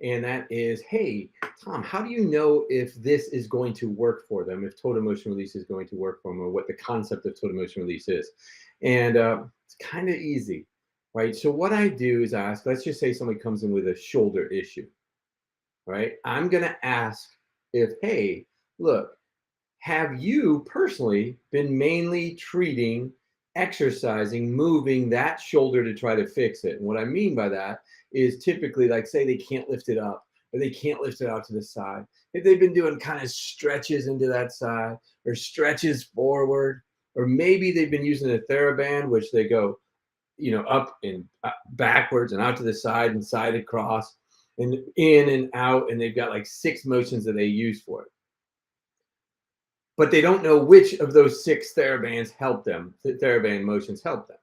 And that is, hey, Tom, how do you know if this is going to work for them, if total motion release is going to work for them, or what the concept of total motion release is? And it's kind of easy, right? So what I do is ask, let's just say somebody comes in with a shoulder issue, right? I'm going to ask if, hey, look, have you personally been mainly treating, exercising, moving that shoulder to try to fix it? And what I mean by that is typically, like, say they can't lift it up or they can't lift it out to the side. If they've been doing kind of stretches into that side or stretches forward, or maybe they've been using a TheraBand, which they go, up and backwards and out to the side and side across and in and out, and they've got like 6 motions that they use for it, but they don't know which of those 6 TheraBands help them, the TheraBand motions help them.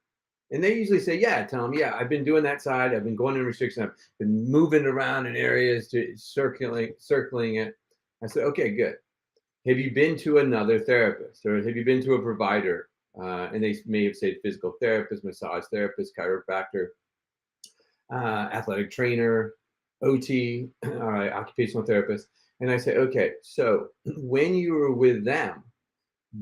And they usually say, yeah, Tom, yeah, I've been doing that side. I've been going in restriction. I've been moving around in areas to circling it. I said, okay, good. Have you been to another therapist, or have you been to a provider? And they may have said physical therapist, massage therapist, chiropractor, athletic trainer, OT, occupational therapist. And I say, okay, so when you were with them,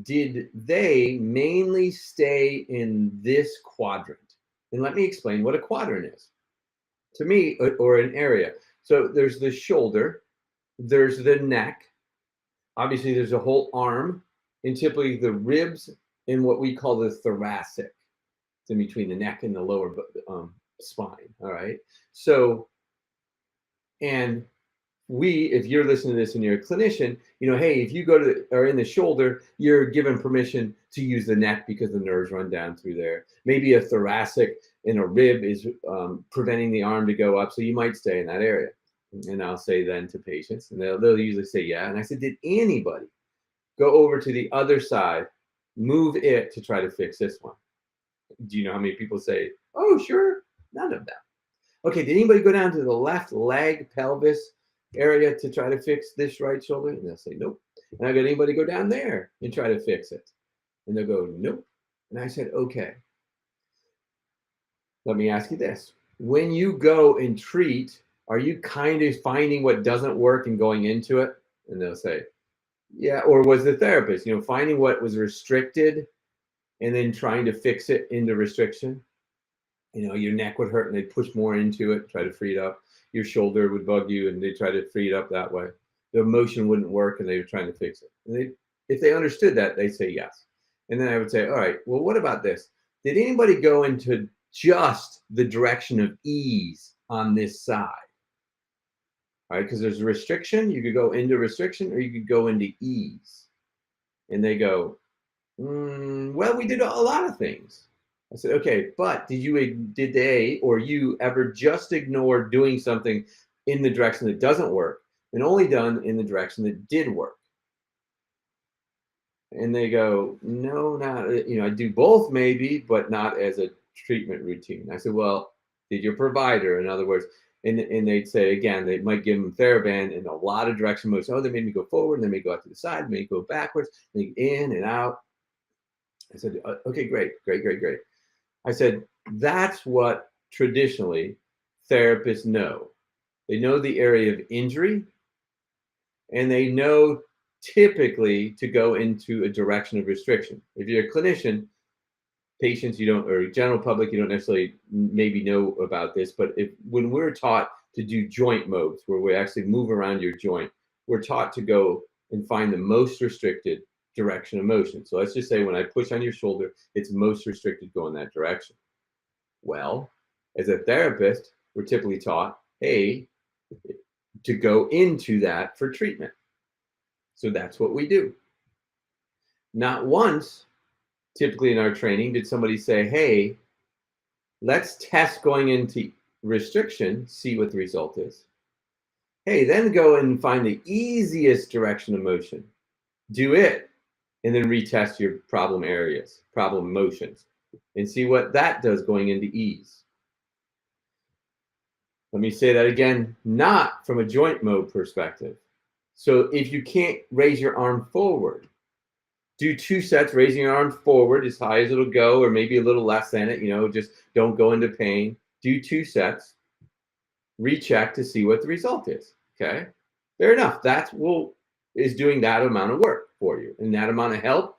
did they mainly stay in this quadrant? And let me explain what a quadrant is to me, or an area. So there's the shoulder, there's the neck, obviously there's a whole arm, and typically the ribs in what we call the thoracic. It's in between the neck and the lower spine. All right. So, and if you're listening to this and you're a clinician, hey, if you go to or in the shoulder, you're given permission to use the neck because the nerves run down through there. Maybe a thoracic and a rib is preventing the arm to go up, so you might stay in that area. And I'll say then to patients, and they'll usually say yeah. And I said, did anybody go over to the other side, move it to try to fix this one? Do you know how many people say, oh, sure? None of them. Okay, did anybody go down to the left leg, pelvis area to try to fix this right shoulder? And they'll say, nope. And I got anybody go down there and try to fix it? And they'll go, nope. And I said, okay, let me ask you this. When you go and treat, are you kind of finding what doesn't work and going into it? And they'll say, yeah. Or was the therapist, finding what was restricted and then trying to fix it into restriction? Your neck would hurt and they'd push more into it, try to free it up. Your shoulder would bug you and they'd try to free it up that way. The motion wouldn't work and they were trying to fix it. And if they understood that, they'd say yes. And then I would say, all right, well, what about this? Did anybody go into just the direction of ease on this side? All right, because there's a restriction. You could go into restriction or you could go into ease. And they go, well, we did a lot of things. I said, okay, but did they or you ever just ignore doing something in the direction that doesn't work and only done in the direction that did work? And they go, no, not, I do both maybe, but not as a treatment routine. I said, well, did your provider, in other words, and they'd say, again, they might give them TheraBand in a lot of direction motion. Oh, they made me go forward, and they may go out to the side, they may go backwards, they in and out. I said, okay, great. I said, that's what traditionally therapists know. They know the area of injury, and they know typically to go into a direction of restriction. If you're a clinician, patients you don't, or general public, you don't necessarily maybe know about this, but when we're taught to do joint modes, where we actually move around your joint, we're taught to go and find the most restricted direction of motion. So let's just say when I push on your shoulder, it's most restricted, go in that direction. Well, as a therapist, we're typically taught, hey, to go into that for treatment. So that's what we do. Not once, typically in our training, did somebody say, hey, let's test going into restriction, see what the result is. Hey, then go and find the easiest direction of motion. Do it, and then retest your problem areas, problem motions, and see what that does going into ease. Let me say that again, not from a joint mode perspective. So if you can't raise your arm forward, do 2 sets, raising your arm forward as high as it'll go, or maybe a little less than it, just don't go into pain. Do 2 sets. recheck to see what the result is. Okay, fair enough. That's is doing that amount of work for you, and that amount of help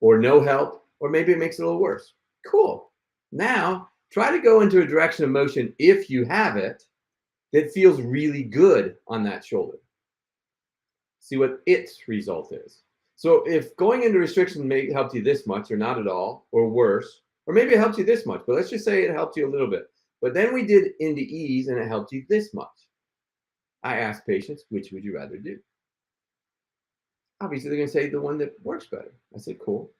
or no help, or maybe it makes it a little worse. Cool. Now try to go into a direction of motion if you have it that feels really good on that shoulder. See what its result is. So if going into restriction may help you this much or not at all or worse, or maybe it helps you this much, but let's just say it helped you a little bit. But then we did into ease and it helped you this much. I asked patients, which would you rather do? Obviously, they're going to say the one that works better. I said, cool.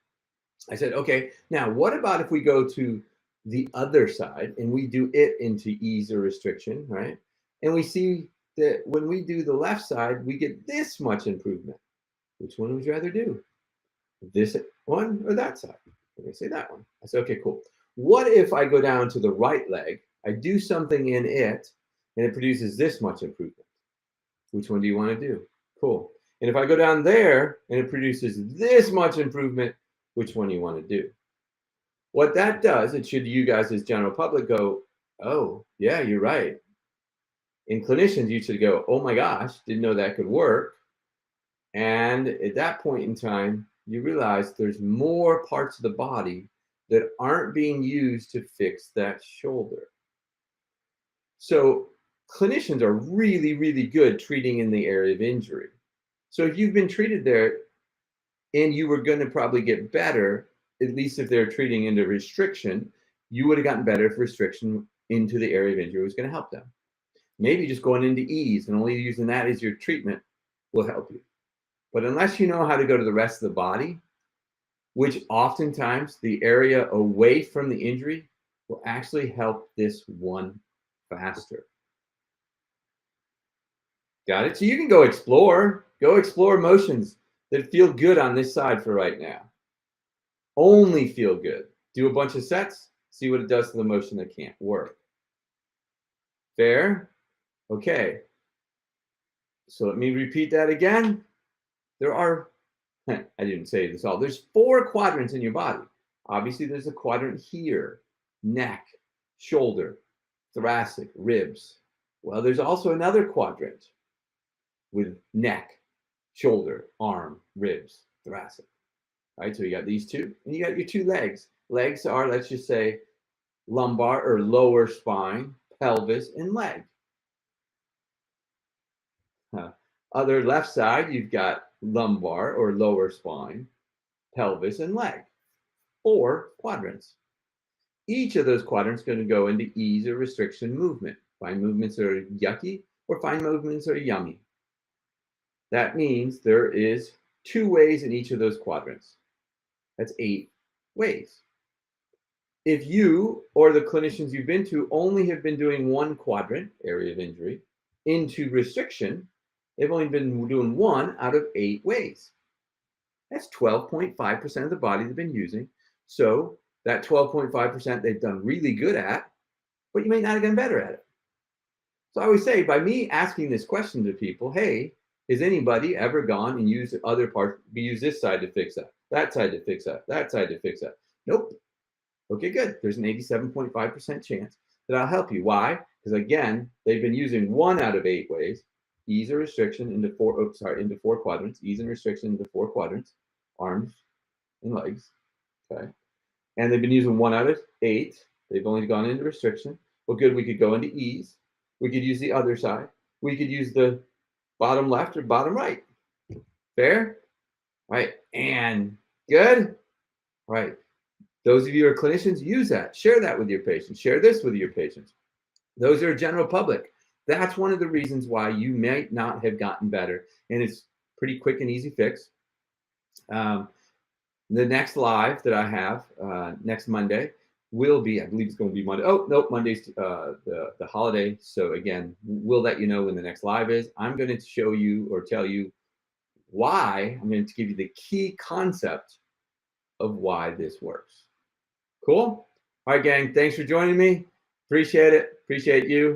I said, okay, now what about if we go to the other side and we do it into ease or restriction, right? And we see that when we do the left side, we get this much improvement. Which one would you rather do? This one or that side? I'm going to say that one. I said, okay, cool. What if I go down to the right leg, I do something in it, and it produces this much improvement? Which one do you want to do? Cool. And if I go down there and it produces this much improvement, which one do you want to do? What that does, it should you guys as general public go, oh, yeah, you're right. In clinicians, you should go, oh my gosh, didn't know that could work. And at that point in time, you realize there's more parts of the body that aren't being used to fix that shoulder. So clinicians are really, really good treating in the area of injury. So if you've been treated there and you were going to probably get better, at least if they're treating into restriction, you would have gotten better if restriction into the area of injury was going to help them. Maybe just going into ease and only using that as your treatment will help you. But unless you know how to go to the rest of the body, which oftentimes the area away from the injury will actually help this one faster. Got it? So you can go explore motions that feel good on this side for right now. Only feel good. Do a bunch of sets, see what it does to the motion that can't work. Fair? Okay. So let me repeat that again. There are, I didn't say this all, there's 4 quadrants in your body. Obviously, there's a quadrant here, neck, shoulder, thoracic, ribs. Well, there's also another quadrant with neck, shoulder, arm, ribs, thoracic. All right, so you got these two, and you got your 2 legs. Legs are, let's just say, lumbar or lower spine, pelvis, and leg. Other left side, you've got lumbar or lower spine, pelvis, and leg. 4 quadrants. Each of those quadrants is going to go into ease or restriction movement. Find movements that are yucky or find movements that are yummy. That means there is 2 ways in each of those quadrants. That's 8 ways. If you or the clinicians you've been to only have been doing 1 quadrant, area of injury, into restriction, they've only been doing 1 out of 8 ways. That's 12.5% of the body they've been using. So that 12.5% they've done really good at, but you may not have done better at it. So I always say, by me asking this question to people, hey, has anybody ever gone and used other parts, use this side to fix that side to fix that side to fix that? Nope. Okay, good. There's an 87.5% chance that I'll help you. Why? Because again, they've been using 1 out of 8 ways. Ease or restriction into 4 quadrants. Ease and restriction into 4 quadrants, arms and legs. Okay. And they've been using 1 out of 8. They've only gone into restriction. Well, good. We could go into ease. We could use the other side. We could use the bottom left or bottom right. Fair? Right. And good. All right. Those of you who are clinicians, use that. Share that with your patients. Share this with your patients. Those are general public. That's one of the reasons why you might not have gotten better. And it's pretty quick and easy fix. The next live that I have next Monday will be, I believe it's going to be Monday. Oh, nope, Monday's the holiday. So again, we'll let you know when the next live is. I'm going to show you or tell you why. I'm going to give you the key concept of why this works. Cool? All right, gang, thanks for joining me. Appreciate it. Appreciate you.